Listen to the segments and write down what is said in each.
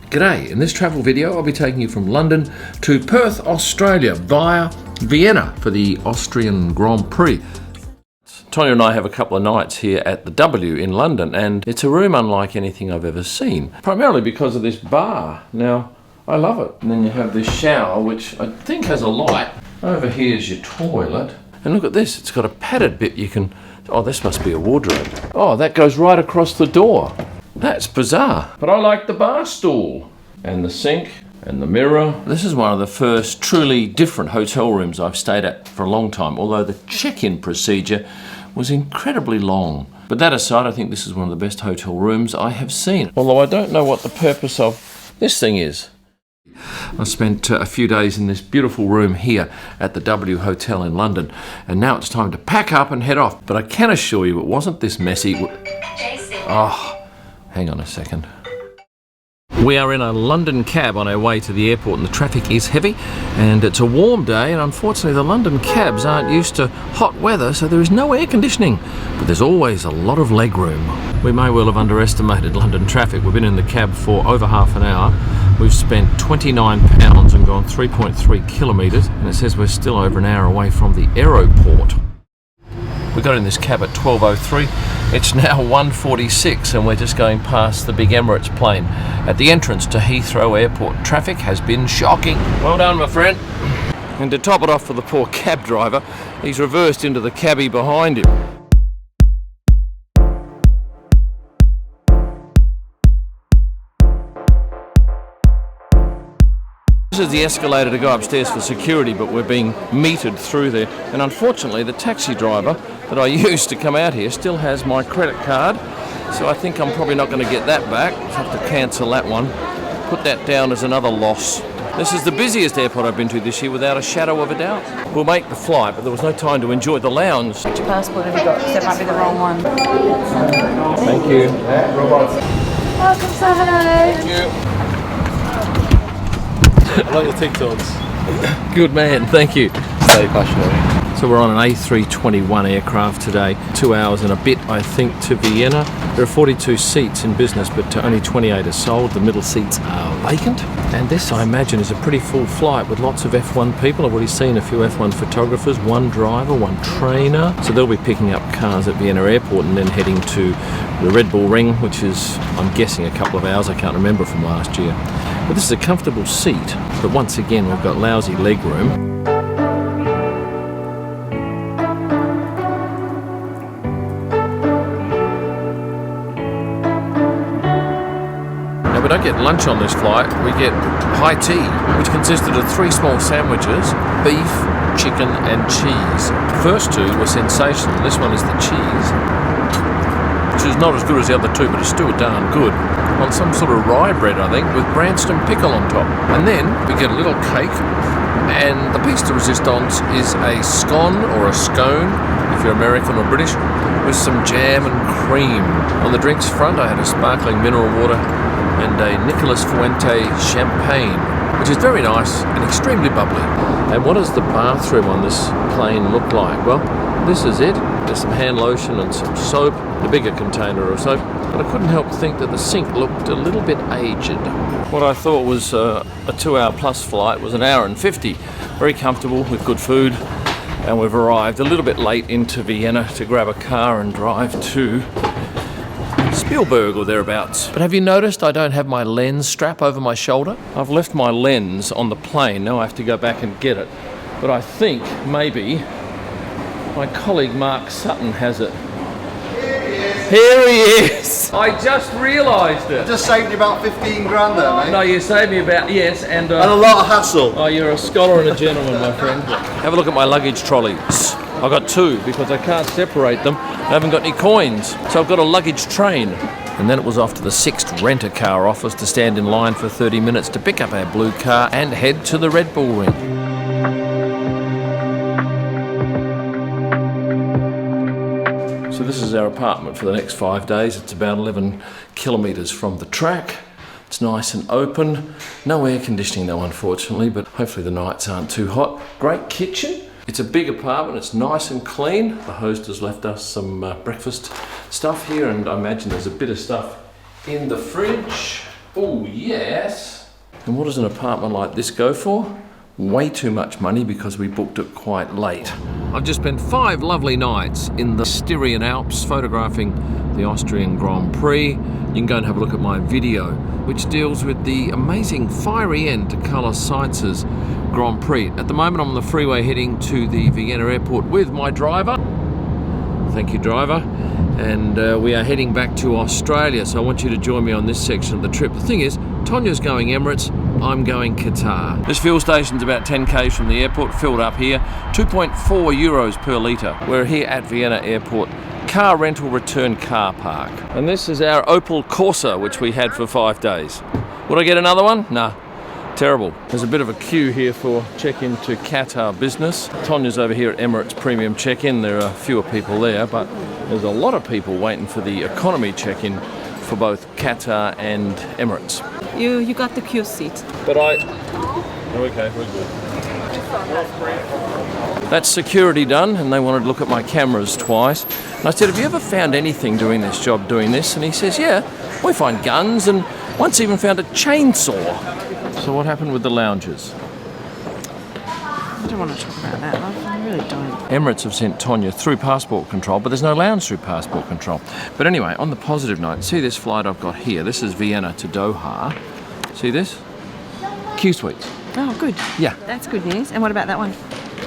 G'day, in this travel video I'll be taking you from London to Perth, Australia via Vienna for the Austrian Grand Prix. Tonya and I have a couple of nights here at the W in London, and it's a room unlike anything I've ever seen, primarily because of this bar. Now, I love it. And then you have this shower, which I think has a light. Over here's your toilet. And look at this, it's got a padded bit you can... Oh, this must be a wardrobe. Oh, that goes right across the door. That's bizarre. But I like the bar stool and the sink and the mirror. This is one of the first truly different hotel rooms I've stayed at for a long time, although the check-in procedure was incredibly long. But that aside, I think this is one of the best hotel rooms I have seen. Although I don't know what the purpose of this thing is. I spent a few days in this beautiful room here at the W Hotel in London, and now it's time to pack up and head off. But I can assure you it wasn't this messy. Oh, hang on a second. We are in a London cab on our way to the airport, and the traffic is heavy, and it's a warm day, and unfortunately the London cabs aren't used to hot weather, so there is no air conditioning, but there's always a lot of leg room. We may well have underestimated London traffic. We've been in the cab for over half an hour. We've spent £29 and gone 3.3 kilometres, and it says we're still over an hour away from the aeroport. We got in this cab at 12:03. It's now 1:46 and we're just going past the big Emirates plane. At the entrance to Heathrow Airport, traffic has been shocking. Well done, my friend. And to top it off for the poor cab driver, he's reversed into the cabbie behind him. This is the escalator to go upstairs for security, but we're being metered through there. And unfortunately, the taxi driver that I used to come out here still has my credit card, so I think I'm probably not going to get that back. I'll have to cancel that one. Put that down as another loss. This is the busiest airport I've been to this year, without a shadow of a doubt. We'll make the flight, but there was no time to enjoy the lounge. Which passport have you got? Because that might be the wrong one. Thank you. Welcome, Savino. Thank you. I like your TikToks. Good man, thank you. Very passionate. So we're on an A321 aircraft today, 2 hours and a bit, I think, to Vienna. There are 42 seats in business, but only 28 are sold. The middle seats are vacant. And this, I imagine, is a pretty full flight with lots of F1 people. I've already seen a few F1 photographers, one driver, one trainer. So they'll be picking up cars at Vienna Airport and then heading to the Red Bull Ring, which is, I'm guessing, a couple of hours. I can't remember from last year. But this is a comfortable seat, but once again, we've got lousy leg room. Now, we don't get lunch on this flight, we get high tea, which consisted of 3 small sandwiches, beef, chicken and cheese. The first 2 were sensational. This one is the cheese, which is not as good as the other 2, but it's still darn good. On some sort of rye bread, I think, with Branston pickle on top. And then we get a little cake, and the piece de resistance is a scone or a scone, if you're American or British, with some jam and cream. On the drinks front, I had a sparkling mineral water and a Nicolas Fuente champagne, which is very nice and extremely bubbly. And what does the bathroom on this plane look like? Well, this is it. There's some hand lotion and some soap, a bigger container of soap, but I couldn't help think that the sink looked a little bit aged. What I thought was a 2-hour plus flight was an hour and 50. Very comfortable with good food, and we've arrived a little bit late into Vienna to grab a car and drive to Spielberg or thereabouts. But have you noticed I don't have my lens strap over my shoulder? I've left my lens on the plane. Now I have to go back and get it. But I think maybe my colleague Mark Sutton has it. Here he is! I just realised it. Just saved you about 15 grand there, mate. No, you saved me about, yes, and a lot of hassle. Oh, you're a scholar and a gentleman, my friend. Have a look at my luggage trolleys. I've got 2 because I can't separate them. I haven't got any coins, so I've got a luggage train. And then it was off to the 6th rent-a-car office to stand in line for 30 minutes to pick up our blue car and head to the Red Bull Ring. So this is our apartment for the next 5 days. It's about 11 kilometres from the track. It's nice and open. No air conditioning though, unfortunately, but hopefully the nights aren't too hot. Great kitchen. It's a big apartment. It's nice and clean. The host has left us some breakfast stuff here, and I imagine there's a bit of stuff in the fridge. Oh, yes. And what does an apartment like this go for? Way too much money because we booked it quite late. I've just spent 5 lovely nights in the Styrian Alps photographing the Austrian Grand Prix. You can go and have a look at my video, which deals with the amazing fiery end to colour Seitz's Grand Prix. At the moment, I'm on the freeway heading to the Vienna airport with my driver. Thank you, driver. And we are heading back to Australia, so I want you to join me on this section of the trip. The thing is, Tonya's going Emirates, I'm going Qatar. This fuel station's about 10 k's from the airport, filled up here, 2.4 euros per litre. We're here at Vienna Airport, car rental return car park. And this is our Opel Corsa, which we had for 5 days. Would I get another one? Nah. Terrible. There's a bit of a queue here for check-in to Qatar business. Tonya's over here at Emirates Premium check-in. There are fewer people there, but there's a lot of people waiting for the economy check-in for both Qatar and Emirates. You got the queue seat. But okay, we're good. That's security done, and they wanted to look at my cameras twice. And I said, have you ever found anything doing this job, doing this? And he says, yeah, we find guns, and once even found a chainsaw. So what happened with the lounges? I don't want to talk about that, love. I really don't. Emirates have sent Tonya through passport control, but there's no lounge through passport control. But anyway, on the positive note, see this flight I've got here? This is Vienna to Doha. See this? Q Suites. Oh, good. Yeah. That's good news. And what about that one?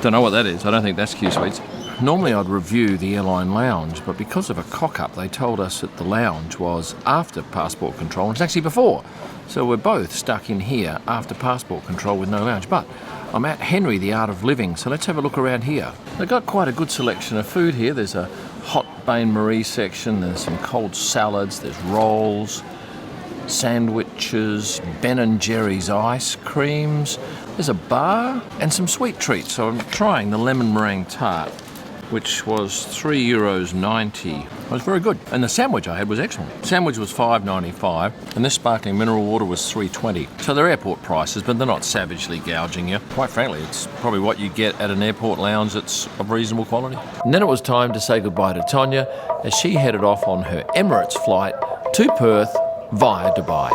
Don't know what that is. I don't think that's Q Suites. Normally I'd review the airline lounge, but because of a cock-up, they told us that the lounge was after passport control, and it's actually before. So we're both stuck in here after passport control with no lounge. But I'm at Henry, the Art of Living, so let's have a look around here. They've got quite a good selection of food here. There's a hot bain-marie section, there's some cold salads, there's rolls, sandwiches, Ben & Jerry's ice creams. There's a bar and some sweet treats. So I'm trying the lemon meringue tart, which was €3.90. It was very good. And the sandwich I had was excellent. The sandwich was $5.95, and this sparkling mineral water was $3.20. So they're airport prices, but they're not savagely gouging you. Quite frankly, it's probably what you get at an airport lounge that's of reasonable quality. And then it was time to say goodbye to Tonya as she headed off on her Emirates flight to Perth via Dubai.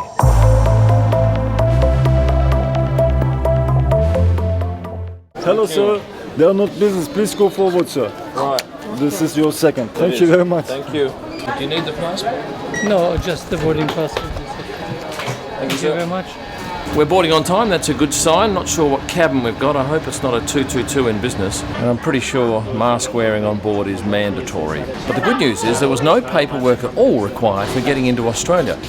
Hello, sir. They are not business. Please go forward, sir. Right. This is your second. Thank you very much. Thank you. Do you need the passport? No, just the boarding passport. Thank Thank you very much. We're boarding on time, that's a good sign. Not sure what cabin we've got. I hope it's not a 222 in business. And I'm pretty sure mask wearing on board is mandatory. But the good news is there was no paperwork at all required for getting into Australia.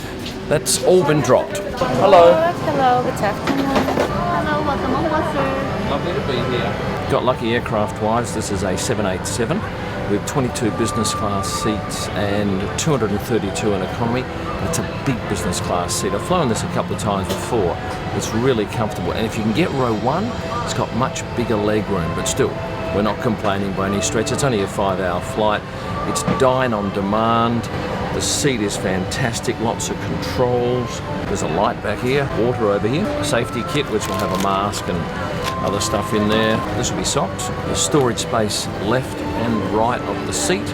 That's all been dropped. Hello. Hello, good afternoon. Hello, welcome on board, sir. Lovely to be here. Got Lucky Aircraft wise, this is a 787 with 22 business class seats and 232 in economy. It's a big business class seat. I've flown this a couple of times before. It's really comfortable, and if you can get row 1, it's got much bigger leg room, but still, we're not complaining by any stretch. It's only a 5-hour flight. It's dine on demand. The seat is fantastic, lots of controls. There's a light back here, water over here, a safety kit which will have a mask and other stuff in there. This will be socks. There's storage space left and right of the seat,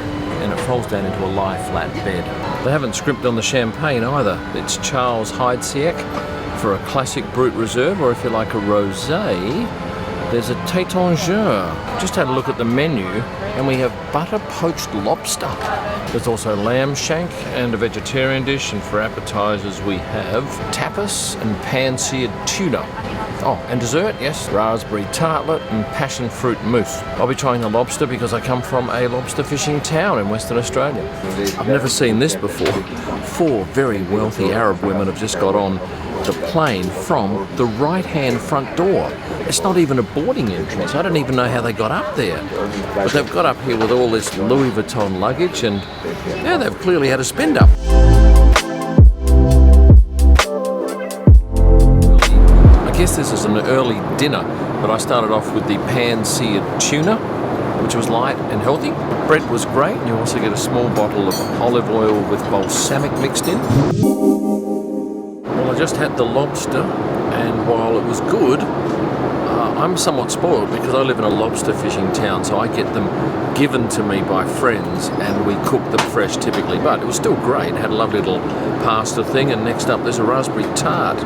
and it folds down into a lie flat bed. They haven't scrimped on the champagne either. It's Charles Heidsieck for a classic Brut Reserve, or if you like a rosé, there's a Taittinger. Just had a look at the menu, and we have butter poached lobster. There's also lamb shank and a vegetarian dish, and for appetizers we have tapas and pan-seared tuna. Oh, and dessert, yes, raspberry tartlet and passion fruit mousse. I'll be trying the lobster because I come from a lobster fishing town in Western Australia. I've never seen this before. 4 very wealthy Arab women have just got on the plane from the right-hand front door. It's not even a boarding entrance. I don't even know how they got up there. But they've got up here with all this Louis Vuitton luggage, and yeah, they've clearly had a spend up. I guess this is an early dinner, but I started off with the pan-seared tuna, which was light and healthy. Bread was great, and you also get a small bottle of olive oil with balsamic mixed in. Well, I just had the lobster, and while it was good, I'm somewhat spoiled because I live in a lobster fishing town, so I get them given to me by friends and we cook them fresh typically. But it was still great. It had a lovely little pasta thing, and next up there's a raspberry tart.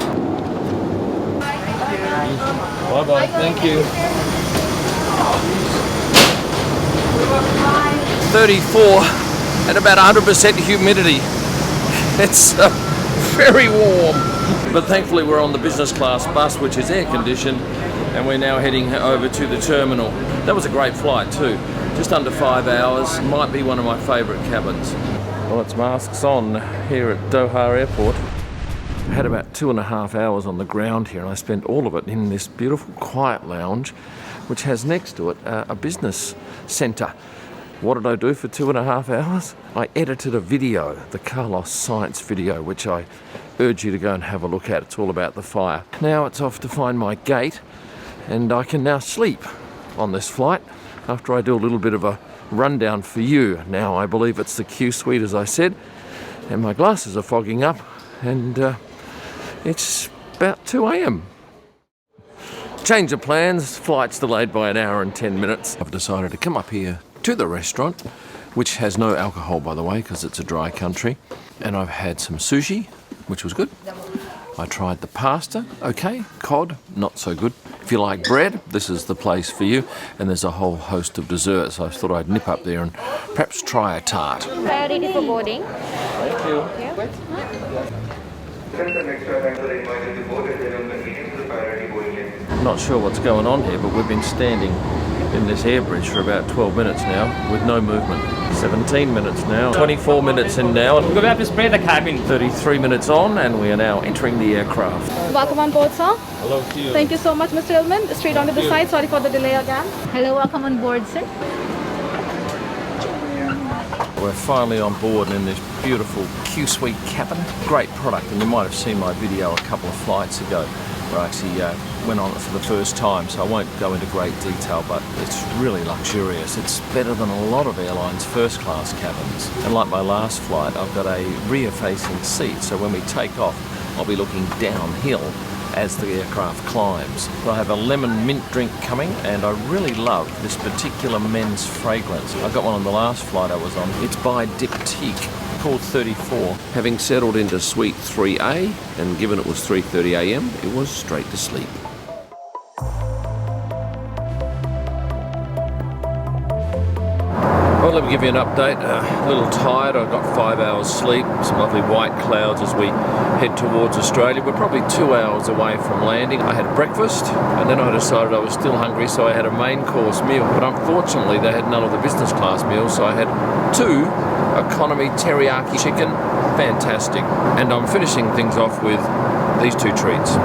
Bye-bye. Thank you. 34 and about 100% humidity. It's very warm. But thankfully we're on the business class bus, which is air conditioned, and we're now heading over to the terminal. That was a great flight too. Just under 5 hours. Might be one of my favourite cabins. Well, it's masks on here at Doha Airport. I had about 2.5 hours on the ground here, and I spent all of it in this beautiful quiet lounge, which has next to it a business centre. What did I do for 2.5 hours? I edited a video, the Carlos Science video, which I urge you to go and have a look at. It's all about the fire. Now it's off to find my gate, and I can now sleep on this flight after I do a little bit of a rundown for you. Now I believe it's the Q suite, as I said, and my glasses are fogging up, and it's about 2 a.m. Change of plans, flight's delayed by 1 hour and 10 minutes. I've decided to come up here to the restaurant, which has no alcohol, by the way, because it's a dry country, and I've had some sushi, which was good. I tried the pasta, okay. Cod, not so good. If you like bread, this is the place for you, and there's a whole host of desserts. So I thought I'd nip up there and perhaps try a tart. Priority for boarding. Thank you. Not sure what's going on here, but we've been standing in this air bridge for about 12 minutes now with no movement. 17 minutes now, 24 minutes in now. We have to spray the cabin. 33 minutes on, and we are now entering the aircraft. Welcome on board, sir. Hello to you. Thank you so much, Mr. Illman. Straight onto the side. Sorry for the delay again. Hello, welcome on board, sir. We're finally on board in this beautiful Q Suite cabin. Great product, and you might have seen my video a couple of flights ago where I actually went on it for the first time, so I won't go into great detail, but it's really luxurious. It's better than a lot of airlines' first class cabins. And like my last flight, I've got a rear facing seat, so when we take off I'll be looking downhill as the aircraft climbs. So I have a lemon mint drink coming, and I really love this particular men's fragrance. I got one on the last flight I was on. It's by Diptyque, called 34. Having settled into Suite 3A, and given it was 3:30 a.m, it was straight to sleep. Well, let me give you an update. A little tired. I got 5 hours sleep, some lovely white clouds as we head towards Australia. We're probably 2 hours away from landing. I had breakfast, and then I decided I was still hungry, so I had a main course meal. But unfortunately, they had none of the business class meals, so I had 2 economy teriyaki chicken. Fantastic. And I'm finishing things off with these 2 treats.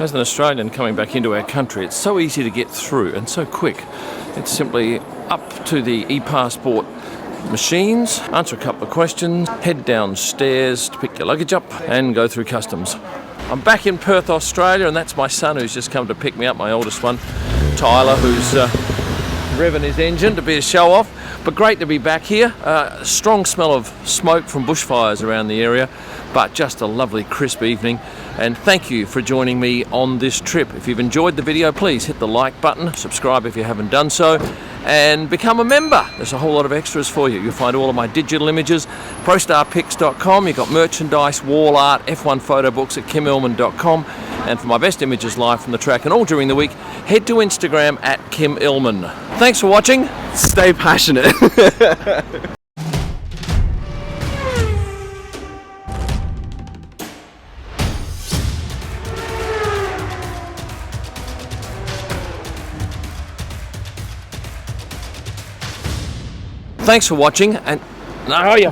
As an Australian coming back into our country, it's so easy to get through and so quick. It's simply up to the e-passport machines, answer a couple of questions, head downstairs to pick your luggage up and go through customs. I'm back in Perth, Australia, and that's my son who's just come to pick me up, my oldest one, Tyler, who's revving his engine to be a show-off. But great to be back here. Strong smell of smoke from bushfires around the area, but just a lovely crisp evening. And thank you for joining me on this trip. If you've enjoyed the video, please hit the like button, subscribe if you haven't done so, and become a member. There's a whole lot of extras for you. You'll find all of my digital images, prostarpics.com. You've got merchandise, wall art, F1 photo books at kimillman.com. And for my best images live from the track and all during the week, head to Instagram at Kim Illman. Thanks for watching. Stay passionate. Thanks for watching, and oh, you